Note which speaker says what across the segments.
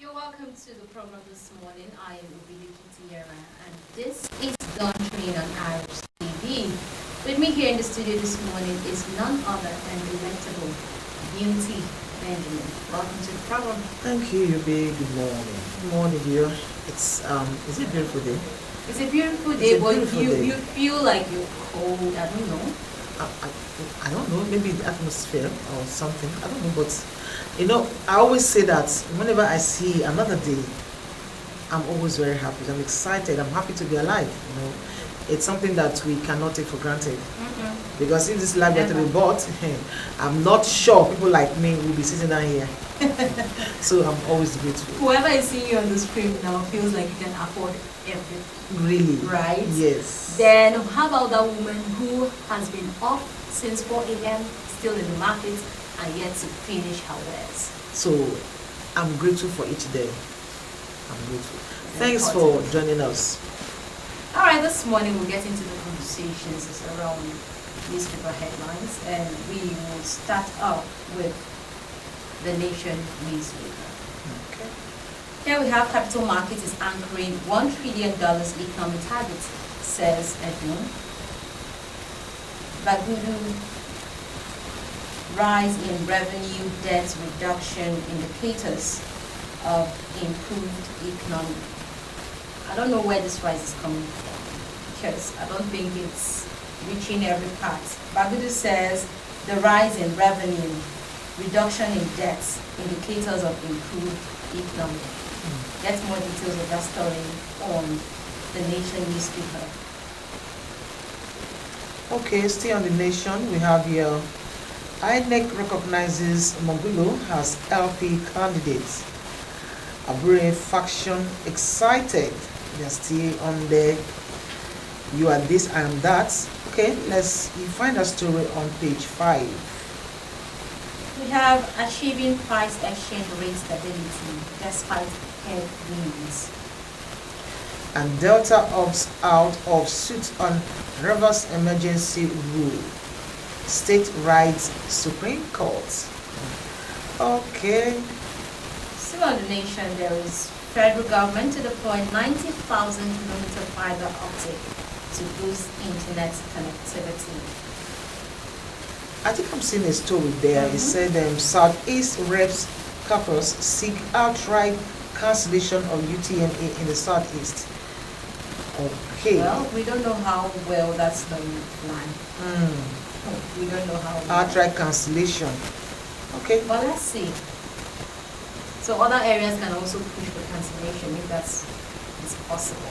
Speaker 1: You're welcome to the program this morning. I am Ubiliki Tierra, and this is Dawn Train on Rstv. With me here in the studio this morning is none other than delectable Beauty Benjamin. Welcome to the program.
Speaker 2: Thank you, Yubi. Good morning. Good morning, dear. It's a beautiful day.
Speaker 1: It's a beautiful day,
Speaker 2: It's a
Speaker 1: but
Speaker 2: beautiful
Speaker 1: you
Speaker 2: day.
Speaker 1: you feel like you're cold. I don't know.
Speaker 2: I don't know, maybe the atmosphere or something. I don't know, but I always say that whenever I see another day, I'm always very happy. I'm excited. I'm happy to be alive. It's something that we cannot take for granted. Because if this life were to be bought, I'm not sure people like me will be sitting down here. So I'm always grateful.
Speaker 1: Whoever is seeing you on the screen now feels like you can afford everything.
Speaker 2: Really?
Speaker 1: Right?
Speaker 2: Yes.
Speaker 1: Then how about that woman who has been up since 4 a.m. still in the market and yet to finish her wares?
Speaker 2: So I'm grateful for each day. I'm grateful.
Speaker 1: Very
Speaker 2: Thanks for
Speaker 1: important.
Speaker 2: joining us.
Speaker 1: All right, this morning we'll get into the conversations around newspaper headlines, and we will start off with the Nation newspaper.
Speaker 2: Okay.
Speaker 1: Here we have capital market is anchoring $1 trillion economic target, says Edmund. Bagudu, rise in revenue, debt reduction indicators of improved economy. I don't know where this rise is coming from because I don't think it's reaching every part. Bagudu says the rise in revenue, reduction in debt, indicators of improved economy. Get more details of that story on the Nation newspaper.
Speaker 2: Okay, stay on the Nation. We have here INEC recognizes Mogulo as LP candidates. Abure faction excited. They're still on there. You are this, I am that. Okay, you find a story on page 5.
Speaker 1: We have achieving price exchange rate stability despite headwinds.
Speaker 2: And Delta opts out of suit on reverse emergency rule. State rights Supreme Court. Okay.
Speaker 1: Still on the Nation, there is federal government to deploy 90,000 kilometer fiber optic to boost internet connectivity.
Speaker 2: I think I'm seeing a story there. It said Southeast Reps Caucus seek outright cancellation of UTMA in the Southeast. Okay.
Speaker 1: Well, we don't know how well that's going to plan. We don't know how well.
Speaker 2: Outright cancellation. Okay.
Speaker 1: But let's see. So other areas can also push for cancellation if that's possible.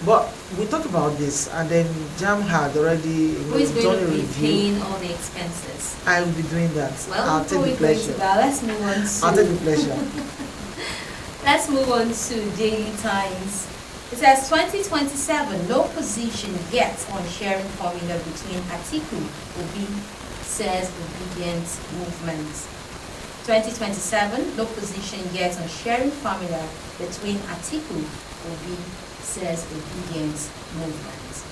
Speaker 2: But we talked about this, and then JAM had already
Speaker 1: Who is going
Speaker 2: done
Speaker 1: to
Speaker 2: a
Speaker 1: be
Speaker 2: review.
Speaker 1: paying all the expenses?
Speaker 2: I will be doing that.
Speaker 1: Well,
Speaker 2: I'll
Speaker 1: before
Speaker 2: take
Speaker 1: we
Speaker 2: the
Speaker 1: go into
Speaker 2: pleasure.
Speaker 1: that, let's move on
Speaker 2: I'll take
Speaker 1: to
Speaker 2: the pleasure.
Speaker 1: let's move on to Daily Times. It says 2027, no position yet on sharing formula between Atiku, Obi, says Obedience Movement. 2027, no position yet on sharing formula between Atiku, Obi, says Obedience Movement.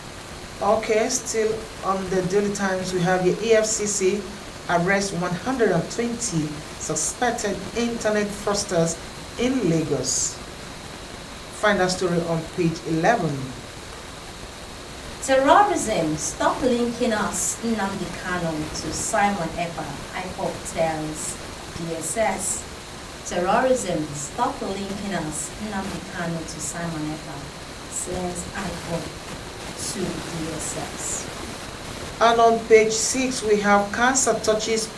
Speaker 2: Okay, still on the Daily Times, we have the EFCC arrest 120 suspected internet fraudsters in Lagos. Find that story on page 11.
Speaker 1: Terrorism, stop linking us, Nnamdi Kanu, to Simon Ekpa, IPOP tells DSS. Terrorism, stop linking us, Nnamdi Kanu, to Simon Ekpa, says IPOP to DSS.
Speaker 2: And on page 6, we have cancer touches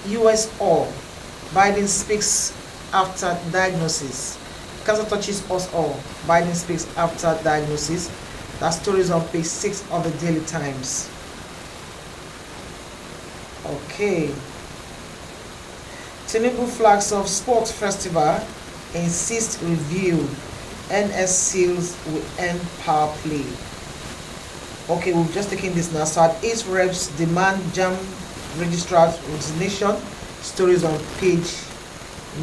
Speaker 2: US all. Biden speaks after diagnosis. Cancer touches us all. Biden speaks after diagnosis. That story is on page 6 of the Daily Times. Okay. Tinubu flags of sports festival, insists review. NS seals will end power play. Okay, we've just taken this now. Southeast Reps demand JAM registrar's resignation. Stories on page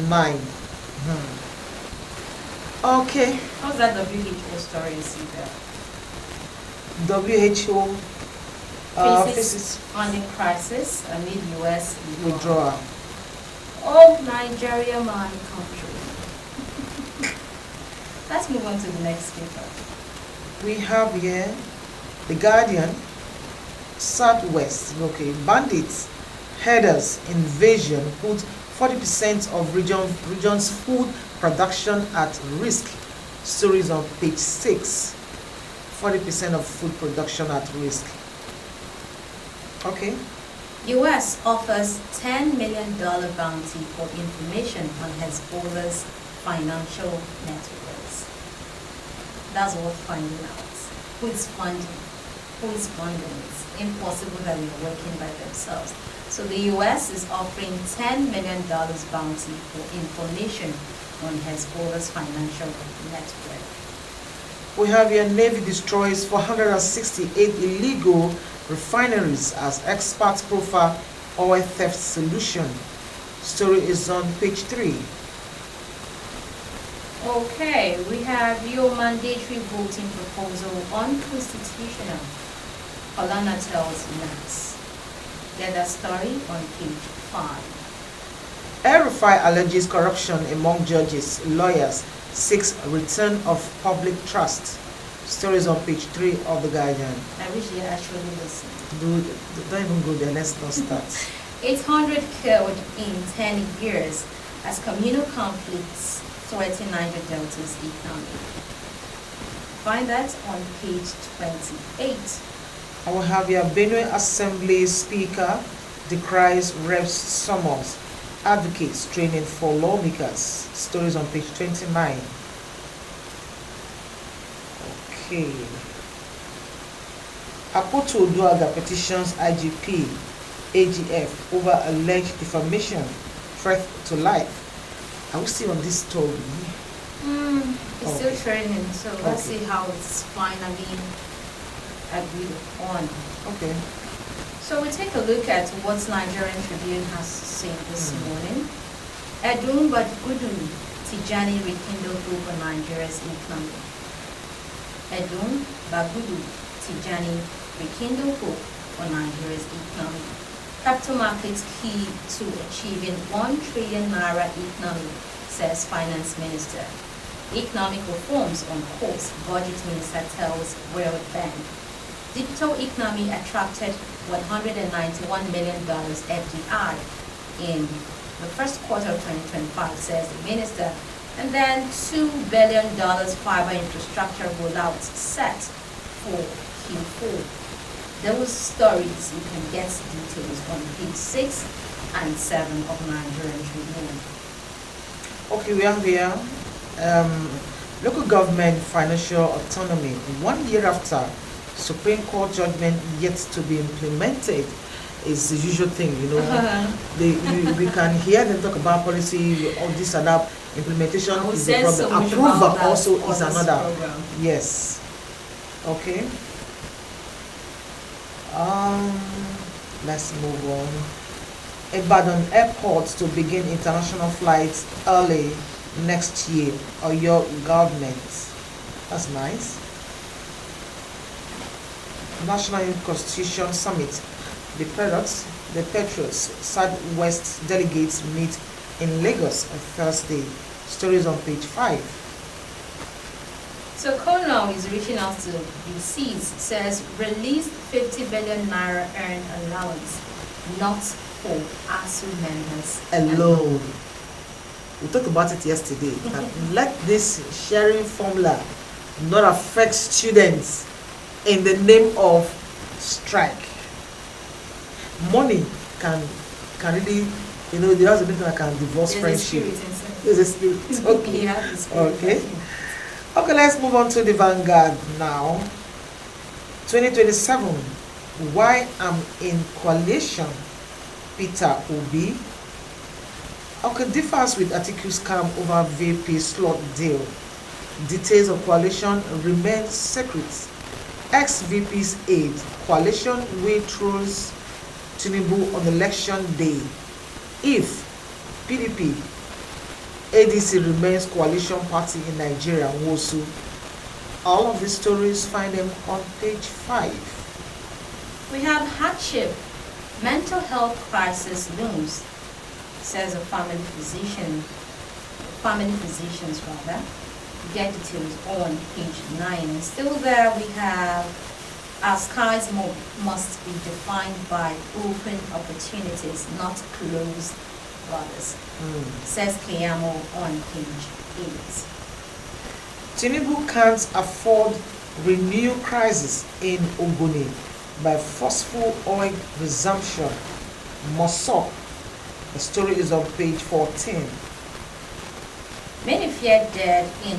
Speaker 2: 9. Okay.
Speaker 1: How's that WHO story you see there?
Speaker 2: WHO
Speaker 1: faces funding crisis amid US
Speaker 2: withdrawal.
Speaker 1: Oh, Nigeria, my country. Let's move on to the next paper.
Speaker 2: We have here The Guardian, Southwest. Okay, bandits, herders, invasion put 40% of region's food production at risk. Stories on page 6. 40% of food production at risk. Okay.
Speaker 1: U.S. offers $10 million bounty for information on Hezbollah's financial networks. That's worth finding out. Who is funding? Who is funding? It's impossible that they're working by themselves. So the U.S. is offering $10 million bounty for information on Hezbollah's financial network.
Speaker 2: We have here Navy destroys 468 illegal refineries as experts profile oil theft solution. Story is on page 3.
Speaker 1: Okay, we have your mandatory voting proposal unconstitutional. Olana tells NAS. Get that story on page 5.
Speaker 2: Rstv alleges corruption among judges, lawyers, seeks return of public trust. Stories on page 3 of The Guardian.
Speaker 1: I wish they actually listened.
Speaker 2: Don't even go there, let's not start.
Speaker 1: 800 killed in 10 years as communal conflicts threaten Niger Delta's economy. Find that on page 28.
Speaker 2: I will have your Benue Assembly Speaker decries reps summons, advocates training for lawmakers. Stories on page 29. Okay. Apoto Oduaga petitions IGP, AGF over alleged defamation, threat to life. Are we still on this story?
Speaker 1: It's still training, so let's see how it's finally agreed on.
Speaker 2: Okay.
Speaker 1: So we take a look at what Nigerian Tribune has to say this morning. Edun but Gudu Tijani rekindle hope on Nigeria's economy. Edun Bagudu Tijani rekindle hope on Nigeria's economy. Capital markets key to achieving 1 trillion naira economy, says Finance Minister. Economic reforms on course, Budget Minister tells World Bank. Digital economy attracted $191 million FDI in the first quarter of 2025, says the minister. And then $2 billion fiber infrastructure rollout set for Q4. Those stories, you can get details on page 6 and 7 of Nigerian Tribune.
Speaker 2: Okay, we have here local government financial autonomy 1 year after Supreme Court judgment yet to be implemented. Is the usual thing, you know. We can hear them talk about policy, all this and that. Implementation is the problem.
Speaker 1: So
Speaker 2: Approval also is another.
Speaker 1: Program.
Speaker 2: Yes. Okay. Let's move on. Ibadan Airport to begin international flights early next year, or your government. That's nice. National Constitution Summit. The Patriots Southwest delegates meet in Lagos on Thursday. Stories on page 5.
Speaker 1: So Colonel is reaching out to VCs, says release 50 billion naira earned allowance, not for ASU members
Speaker 2: alone. We talked about it yesterday. Let this sharing formula not affect students in the name of strike. Money can really, you know, there's a bit that can divorce friendship. There's a spirit. Okay.
Speaker 1: Yeah,
Speaker 2: Okay. Okay, let's move on to the Vanguard now. 2027. Why I'm in coalition. Peter Obi. Okay, differs with Atiku scam over VP slot deal. Details of coalition remain secret. Ex-VP's aide. Coalition withdraws Tinubu on election day. If PDP ADC remains coalition party in Nigeria, WOSU. All of these stories, find them on page 5.
Speaker 1: We have hardship, mental health crisis looms, says a family physicians rather, get details on page 9. And still there we have, our skies must be defined by open opportunities, not closed borders, says Keyamo on page 8.
Speaker 2: Tinubu can't afford renewed crisis in Ogoni by forceful oil resumption. Mosop. The story is on page 14.
Speaker 1: Many fear death in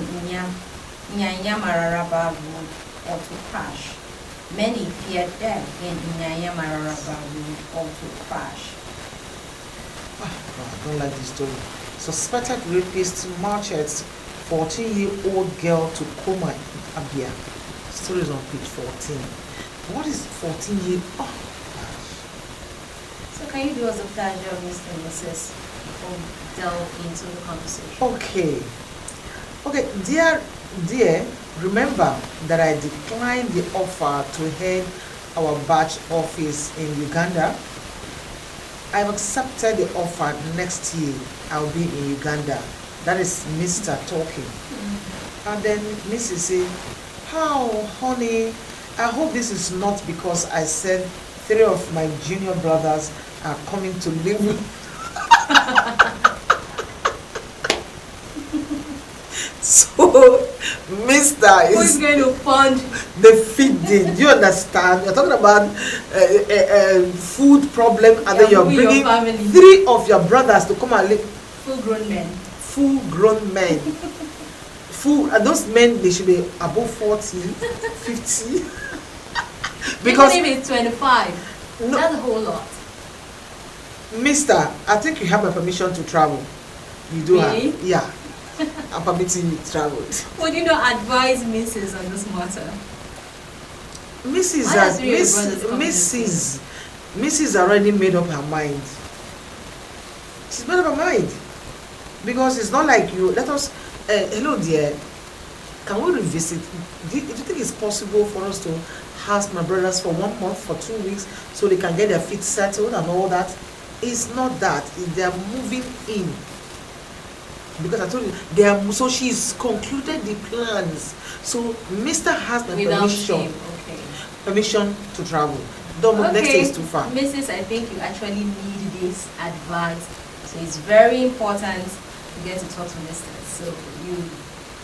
Speaker 1: Nyanyamararaba Road auto crash. Many fear death in Nyanyamararaba Road auto crash.
Speaker 2: I don't like this story. Suspected rapist marches 14-year-old girl to coma in Abia. The story is on page 14. What is 14-year? Oh, gosh.
Speaker 1: So can you do us a pleasure, Mr. and Mrs. before we delve into the conversation?
Speaker 2: Okay, dear, remember that I declined the offer to head our batch office in Uganda. I've accepted the offer. Next year I'll be in Uganda. That is Mr. talking. And then Mrs. say, how, honey, I hope this is not because I said 3 of my junior brothers are coming to live with. So, Mr.
Speaker 1: Who is going to fund
Speaker 2: the feeding? Do you understand? You're talking about food problem, and then you're bringing 3 of your brothers to come and live.
Speaker 1: Full-grown men.
Speaker 2: Full-grown men. Those men, they should be above 40, 50. Because
Speaker 1: even if it's 25,
Speaker 2: no,
Speaker 1: that's a whole lot.
Speaker 2: Mister, I think you have my permission to travel. You do
Speaker 1: Really?
Speaker 2: have. Yeah. I'm permitting you to travel.
Speaker 1: Would you not advise Mrs. on this matter?
Speaker 2: Mrs. already made up her mind. She's made up her mind. Because it's not like you, let us, hello dear, can we revisit? Do you think it's possible for us to house my brothers for 1 month, for 2 weeks, so they can get their feet settled and all that? It's not that. They're moving in. Because I told you, so she's concluded the plans. So Mr. has the permission to travel. Next day is too far.
Speaker 1: Mrs., I think you actually need this advice. So it's very important to get to talk to Mr. So you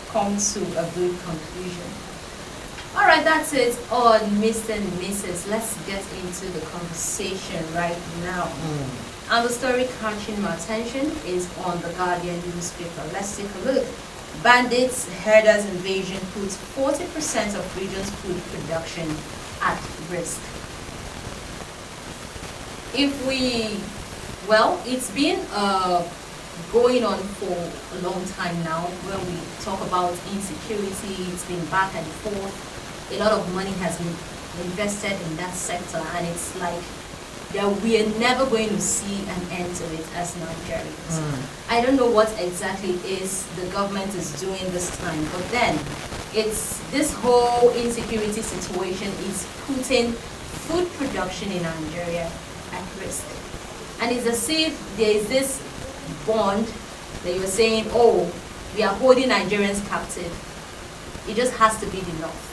Speaker 1: come to a good conclusion. Alright, that's it on Mr. and Mrs. Let's get into the conversation right now. And the story catching my attention is on the Guardian newspaper. Let's take a look. Bandits, herders invasion puts 40% of region's food production at risk. It's been going on for a long time now. When we talk about insecurity, it's been back and forth. A lot of money has been invested in that sector, and it's like we are never going to see an end to it as Nigerians. I don't know what exactly is the government is doing this time, but then it's this whole insecurity situation is putting food production in Nigeria at risk. And it's as if there is this bond that you're saying, oh, we are holding Nigerians captive. It just has to be the north.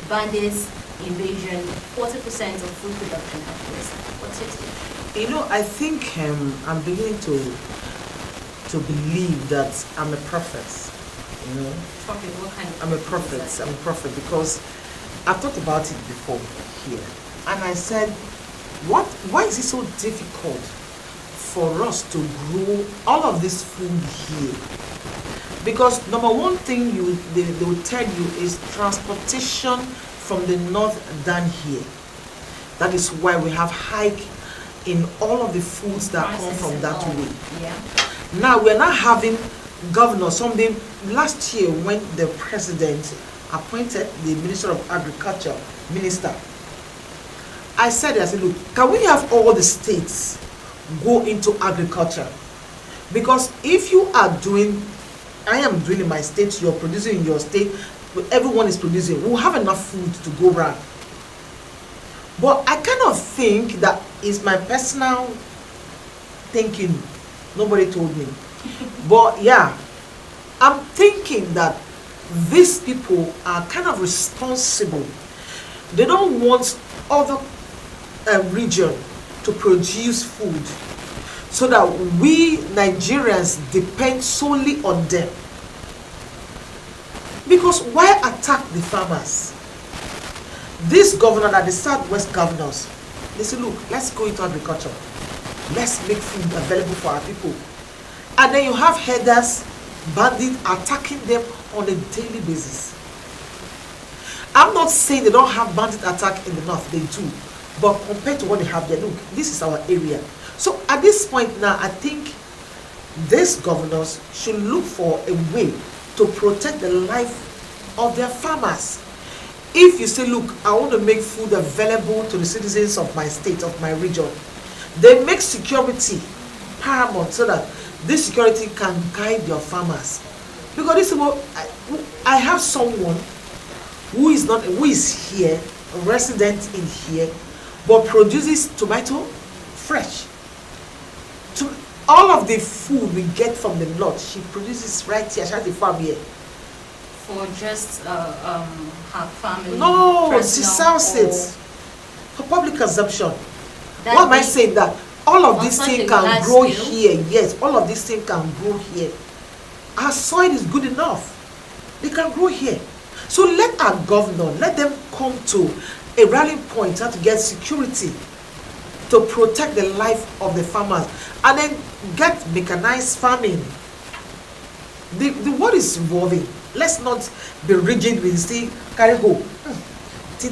Speaker 1: Bandits, invasion, 40% of food production at risk. What's your take?
Speaker 2: You know, I think I'm beginning to believe that I'm a prophet. You know,
Speaker 1: Prophet, what kind of?
Speaker 2: I'm a prophet. I'm a prophet because I've talked about it before here, and I said, why is it so difficult for us to grow all of this food here? Because number one thing they will tell you is transportation from the north down here. That is why we have hike in all of the foods that come from that way.
Speaker 1: Yeah.
Speaker 2: Now we're not having governors. Last year when the president appointed the Minister of Agriculture minister, I said, look, can we have all the states go into agriculture? Because if you are doing, I am doing in my state, you're producing in your state, everyone is producing, we'll have enough food to go around. But I kind of think that is my personal thinking. Nobody told me. But yeah, I'm thinking that these people are kind of responsible. They don't want other region to produce food so that we Nigerians depend solely on them. Because why attack the farmers? This governor, that the Southwest governors, they say, look, let's go into agriculture. Let's make food available for our people. And then you have herders, bandits attacking them on a daily basis. I'm not saying they don't have bandit attack in the north, they do. But compared to what they have there, look, this is our area. So at this point now, I think these governors should look for a way to protect the life of their farmers. If you say, look, I want to make food available to the citizens of my state, of my region, they make security paramount so that this security can guide your farmers. Because this is what I have someone who is here, a resident in here, but produces tomato fresh. All of the food we get from the north, she produces right here. She has a farm here.
Speaker 1: For just her family?
Speaker 2: No, she sells it for public consumption. Why am I saying that? All of these things can grow here. Yes, all of these things can grow here. Our soil is good enough. They can grow here. So let our governor, let them come to a rallying point to get security to protect the life of the farmers, and then get mechanized farming. The world is evolving. Let's not be rigid with still carry go.
Speaker 1: It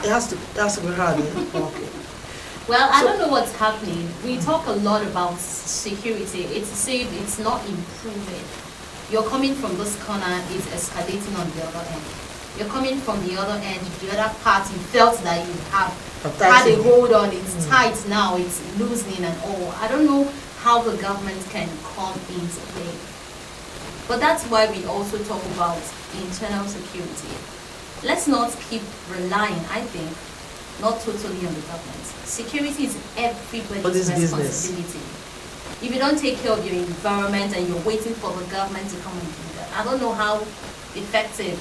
Speaker 1: has
Speaker 2: to be hard. Yeah? Okay.
Speaker 1: Well, I don't know what's happening. We talk a lot about security. It's safe, it's not improving. You're coming from this corner, it's escalating on the other end. You're coming from the other end, the other party felt that you have had a hold on, it's tight now, it's loosening and all. I don't know how the government can come into play. But that's why we also talk about internal security. Let's not keep relying, I think, not totally on the government. Security is everybody's responsibility. If you don't take care of your environment and you're waiting for the government to come and do that, I don't know how effective,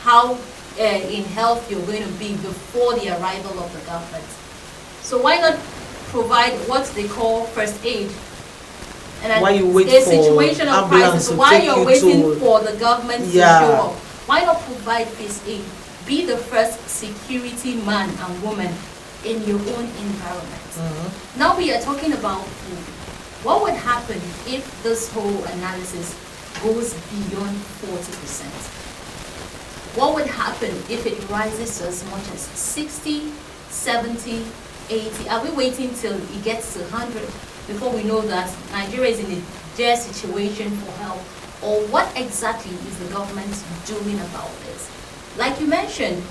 Speaker 1: how in health you're going to be before the arrival of the government. So why not provide what they call first aid? And
Speaker 2: why you wait
Speaker 1: a
Speaker 2: for
Speaker 1: situation of crisis, why you're waiting for the government to show up? Why not provide first aid? Be the first security man and woman in your own environment. Now we are talking about food. What would happen if this whole analysis goes beyond 40%? What would happen if it rises to as much as 60, 70, 80? Are we waiting till it gets to 100 before we know that Nigeria is in a dire situation for help? Or what exactly is the government doing about this? Like you mentioned,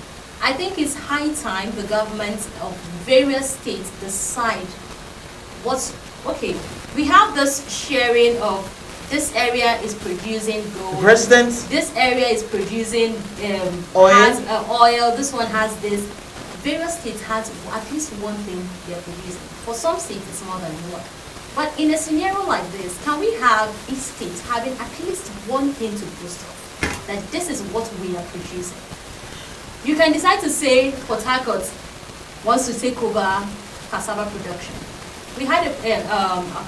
Speaker 1: I think it's high time the government of various states decide what's, okay, we have this sharing of this area is producing gold.
Speaker 2: President.
Speaker 1: This area is producing
Speaker 2: oil.
Speaker 1: Oil. This one has this. Various states has at least one thing they are producing. For some states, it's more than one. But in a scenario like this, can we have each state having at least one thing to boast of? That this is what we are producing. You can decide to say Port Harcourt wants to take over cassava production. We had a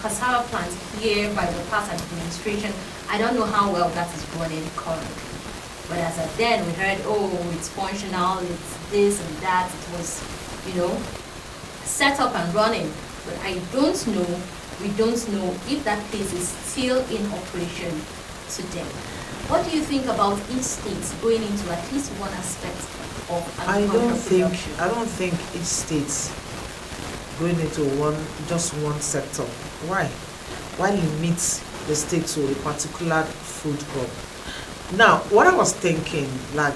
Speaker 1: cassava plant here by the past administration. I don't know how well that is running currently. But as of then, we heard, oh, it's functional, it's this and that. It was, set up and running. But I don't know, we don't know if that place is still in operation today. What do you think about each state going into at least one aspect of agricultural production?
Speaker 2: I don't think each state going into just one sector. Why? Why limit the state to a particular food crop? Now, what I was thinking, like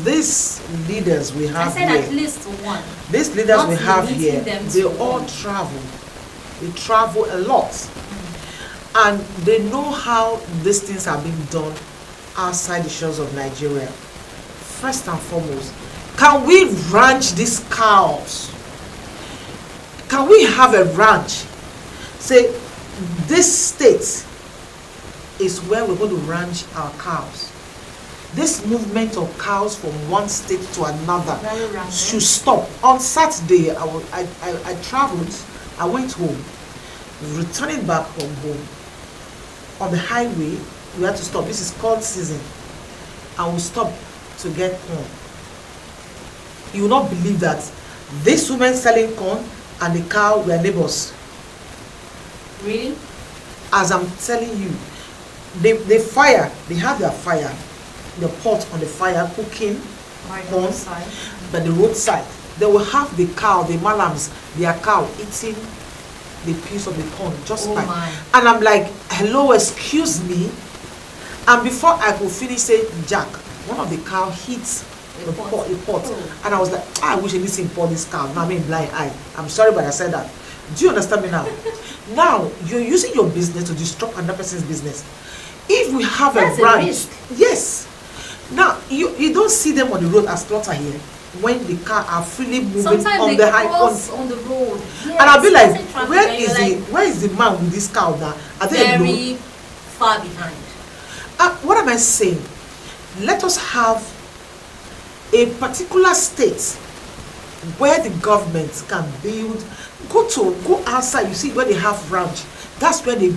Speaker 2: these leaders we have
Speaker 1: I said
Speaker 2: here,
Speaker 1: at least one.
Speaker 2: These leaders we have here, they all travel. They travel a lot. And they know how these things are being done outside the shores of Nigeria. First and foremost, can we ranch these cows? Can we have a ranch? Say, this state is where we're going to ranch our cows. This movement of cows from one state to another should stop. On Saturday, I traveled, I went home, returning back from home. On the highway, we had to stop. This is cold season. And we stopped to get corn. You will not believe that this woman selling corn and the cow were neighbors.
Speaker 1: Really?
Speaker 2: As I'm telling you, they have their fire, the pot on the fire cooking corn, but the roadside. They will have the cow, the malams, their cow eating the piece of the corn just by. And I'm like, hello, excuse me. And before I could finish saying Jack, one of the cow hits the pot. And I was like, I wish I didn't import this cow. Now I'm in blind eye. I'm sorry, but I said that. Do you understand me now? Now you're using your business to disrupt another person's business. If we have a branch, yes. Now you don't see them on the road as slaughter here when the car are freely moving on the high
Speaker 1: on the road. Yes,
Speaker 2: and I'll be like, where is the man with this cow now? Are they
Speaker 1: very far behind?
Speaker 2: What am I saying? Let us have a particular state where the government can build. Go outside. You see where they have ranch. That's where they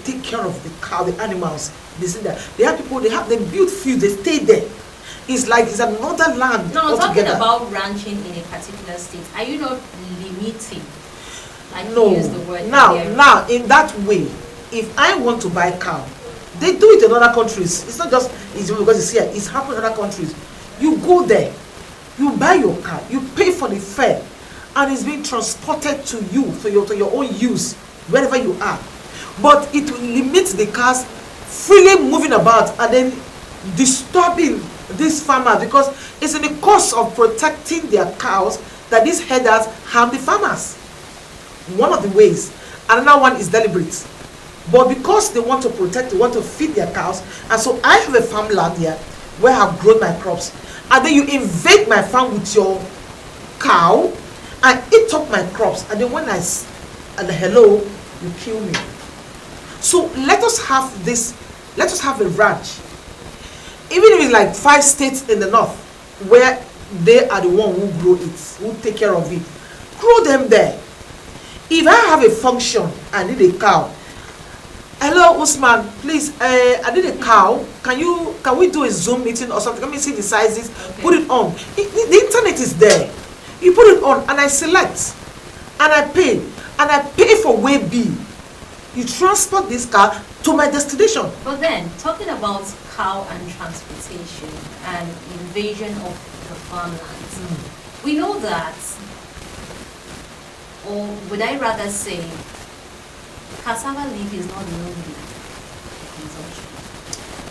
Speaker 2: take care of the cow, the animals. They see that they have people. They build fields. They stay there. It's like it's another land.
Speaker 1: No, talking about ranching in a particular state. Are you not limiting? Like
Speaker 2: no.
Speaker 1: You use the word
Speaker 2: now in that way, if I want to buy cow, they do it in other countries. It's not just because it's here. It's happening in other countries. You go there, you buy your cow, you pay for the fare, and it's being transported to you for your own use wherever you are. But it will limit the cars freely moving about and then disturbing these farmers, because it's in the course of protecting their cows that these herders harm the farmers. One of the ways. Another one is deliberate. But because they want to protect, they want to feed their cows, and so I have a farmland here where I've grown my crops, and then you invade my farm with your cow and eat up my crops, and then when hello, you kill me. So let us have this, let us have a ranch. Even if it's like 5 states in the north where they are the one who grow it, who take care of it, grow them there. If I have a function, I need a cow. Hello, Usman, please, I need a cow. Can we do a Zoom meeting or something? Let me see the sizes. Okay. Put it on. The internet is there. You put it on, and I select, and I pay, for way B. You transport this car to my destination.
Speaker 1: But then, talking about cow and transportation and invasion of the farmlands, we know that, or would I rather say, cassava leaf is not the only consumption.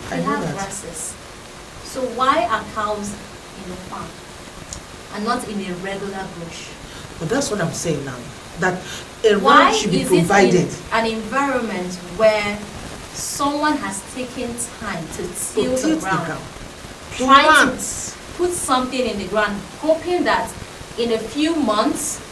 Speaker 1: They have grasses. So why are cows in the farm and not in a regular bush?
Speaker 2: But that's what I'm saying now. That a ranch should be provided.
Speaker 1: Why is it in an environment where someone has taken time to till the ground, trying to put something in the ground, hoping that in a few months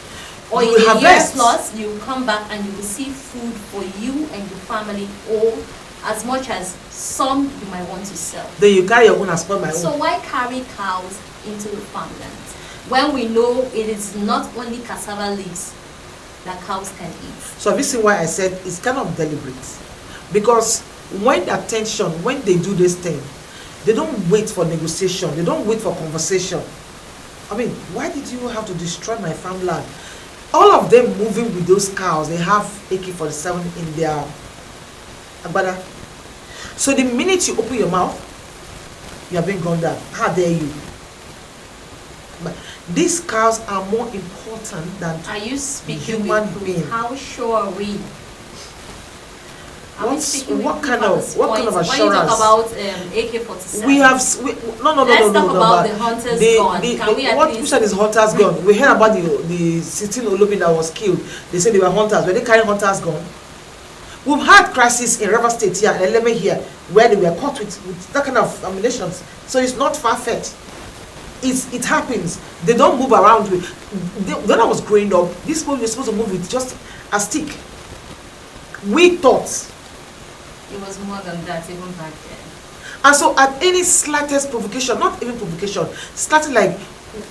Speaker 1: or in a year plus, you will come back and you will see food for you and your family, or as much as some you might want to sell.
Speaker 2: Then you carry your own as well my own.
Speaker 1: So why carry cows into the farmland when we know it is not only cassava leaves that cows can eat?
Speaker 2: So have you seen why I said it's kind of deliberate? Because when they do this thing, they don't wait for negotiation, they don't wait for conversation. I mean, why did you have to destroy my farmland? All of them moving with those cows, they have AK-47 in their agbada. So the minute you open your mouth, you are being gunned down. How dare you? But these cows are more important than
Speaker 1: are you speaking
Speaker 2: human being.
Speaker 1: How sure are we?
Speaker 2: What kind of assurance?
Speaker 1: When you talk about AK-47,
Speaker 2: we have
Speaker 1: Let's talk about the hunter's gun. Can we
Speaker 2: what you said is hunter's gun? We heard about the 16 Olubin that was killed. They said they were hunters. Were they carrying hunter's gun? We've had crisis in Rstv State here and Eleme here where they were caught with that kind of ammunition. So it's not far-fetched. It happens. They don't move around with. When I was growing up, these people were supposed to move with just a stick. We thought.
Speaker 1: It was more than that even back then.
Speaker 2: And so at any slightest provocation, not even provocation, starting like,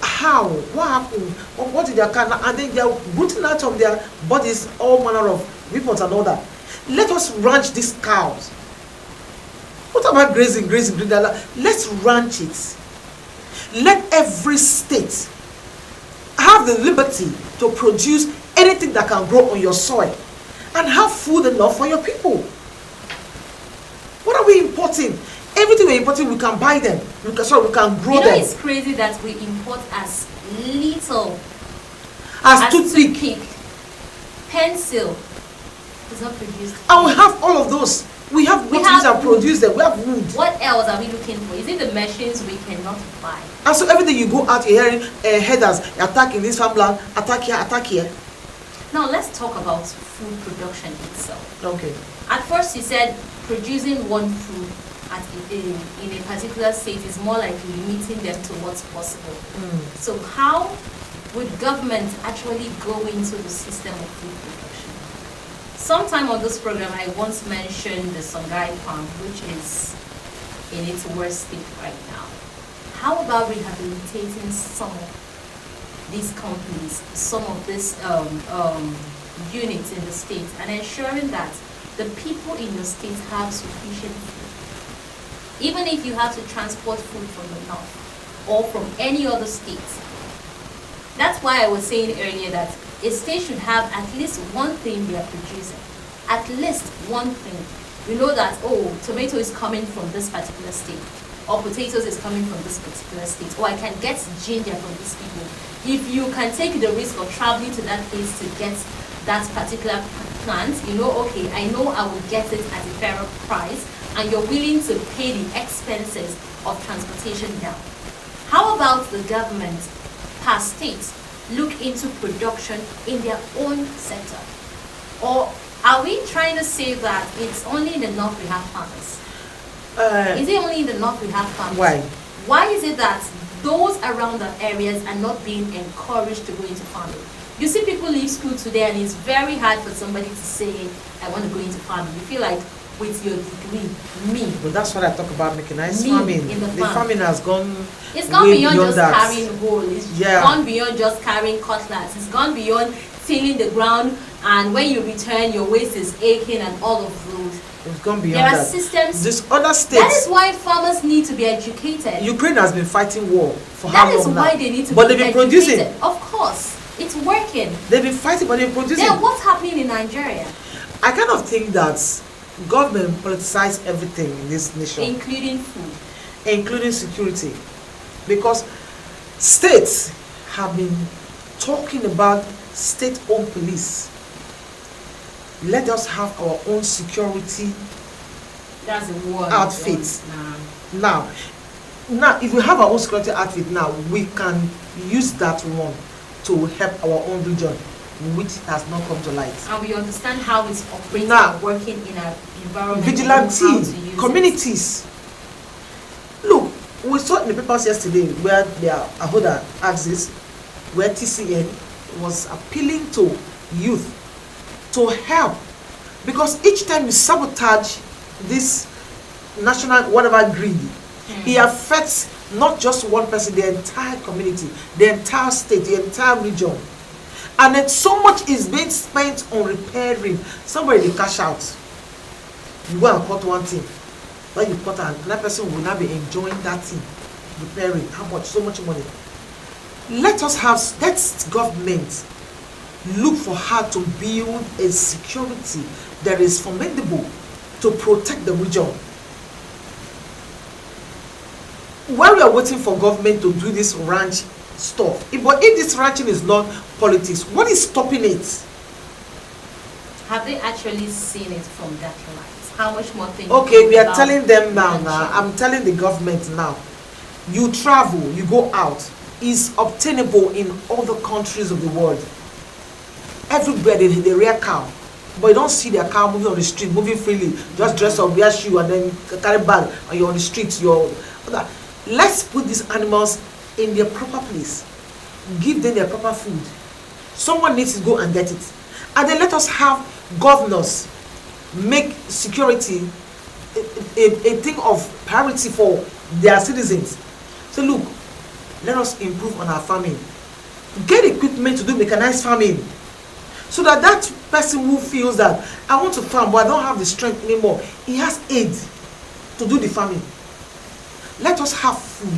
Speaker 2: how? What happened? What did they can? And then they are rooting out of their bodies all manner of weapons and all that. Let us ranch these cows. What about grazing? Let's ranch it. Let every state have the liberty to produce anything that can grow on your soil and have food enough for your people. What are we importing? Everything we're importing, we can buy them. We can grow them.
Speaker 1: It's crazy that we import as little
Speaker 2: as toothpick,
Speaker 1: pencil is not produced.
Speaker 2: And we have all of those. We have what that produce them. We have wood.
Speaker 1: What else are we looking for? Is it the machines we cannot buy?
Speaker 2: And so everything you go out, you're hearing headers attacking this farmland, attack here.
Speaker 1: Now let's talk about food production itself.
Speaker 2: Okay.
Speaker 1: At first you said producing one food in a particular state is more like limiting them to what's possible. So how would government actually go into the system of food production? Sometime on this program, I once mentioned the Songhai palm, which is in its worst state right now. How about rehabilitating some of these companies, some of these units in the state, and ensuring that the people in your state have sufficient food? Even if you have to transport food from the north or from any other state. That's why I was saying earlier that a state should have at least one thing they are producing. At least one thing. We know that, oh, tomato is coming from this particular state, or potatoes is coming from this particular state, or I can get ginger from these people. If you can take the risk of traveling to that place to get that particular plant, you know, okay, I know I will get it at a fairer price, and you're willing to pay the expenses of transportation down. How about the government per state look into production in their own sector? Or are we trying to say that it's only in the north we have farmers? Is it only in the north we have farmers?
Speaker 2: Why?
Speaker 1: Why is it that those around the areas are not being encouraged to go into farming? You see people leave school today and it's very hard for somebody to say, I want to go into farming. You feel like, with your degree,
Speaker 2: But that's what I talk about, mechanized farming.
Speaker 1: In the
Speaker 2: farming has gone.
Speaker 1: It's gone beyond just
Speaker 2: that.
Speaker 1: carrying hoe. It's gone beyond just carrying cutlass. It's gone beyond tilling the ground, and when you return, your waist is aching and all of those.
Speaker 2: It's gone beyond
Speaker 1: there are
Speaker 2: that.
Speaker 1: systems.
Speaker 2: This other states.
Speaker 1: That is why farmers need to be educated.
Speaker 2: Ukraine has been fighting war for how long now?
Speaker 1: That is why they need to
Speaker 2: but
Speaker 1: be
Speaker 2: they've been
Speaker 1: educated.
Speaker 2: producing.
Speaker 1: Of course, it's working.
Speaker 2: They've been fighting, but they've been producing.
Speaker 1: Then what's happening in Nigeria?
Speaker 2: I kind of think that government politicize everything in this nation,
Speaker 1: including food,
Speaker 2: including security, because states have been talking about state-owned police. Let us have our own security.
Speaker 1: That's the word.
Speaker 2: Outfit. Now, if we have our own security outfit now, we can use that one to help our own region, which has not come to light.
Speaker 1: And we understand how it's operating
Speaker 2: now,
Speaker 1: and working in an environment.
Speaker 2: Vigilante communities. Look, we saw in the papers yesterday where Ahoda axis, where TCN was appealing to youth to help, because each time you sabotage this national whatever grid, it affects not just one person, the entire community, the entire state, the entire region. And then so much is being spent on repairing. Somebody will cash out. You go and cut one thing. When you cut another person will now be enjoying that thing. Repairing. How much? So much money. Let government look for how to build a security that is formidable to protect the region. While we are waiting for government to do this ranch stuff, but if this ranching is not politics, what is stopping it?
Speaker 1: Have they actually seen it from that light? How much more things?
Speaker 2: Okay, we are telling them now. I'm telling the government now. You travel, you go out. Is obtainable in other countries of the world. Everywhere they rear cow, but you don't see their cow moving on the street, moving freely. Just dress up, wear shoe, and then carry bag, and you're on the streets. Let's put these animals in their proper place. Give them their proper food. Someone needs to go and get it. And then let us have governors make security a thing of priority for their citizens. So look, let us improve on our farming. Get equipment to do mechanized farming, so that that person who feels that I want to farm but I don't have the strength anymore, he has aid to do the farming. Let us have food.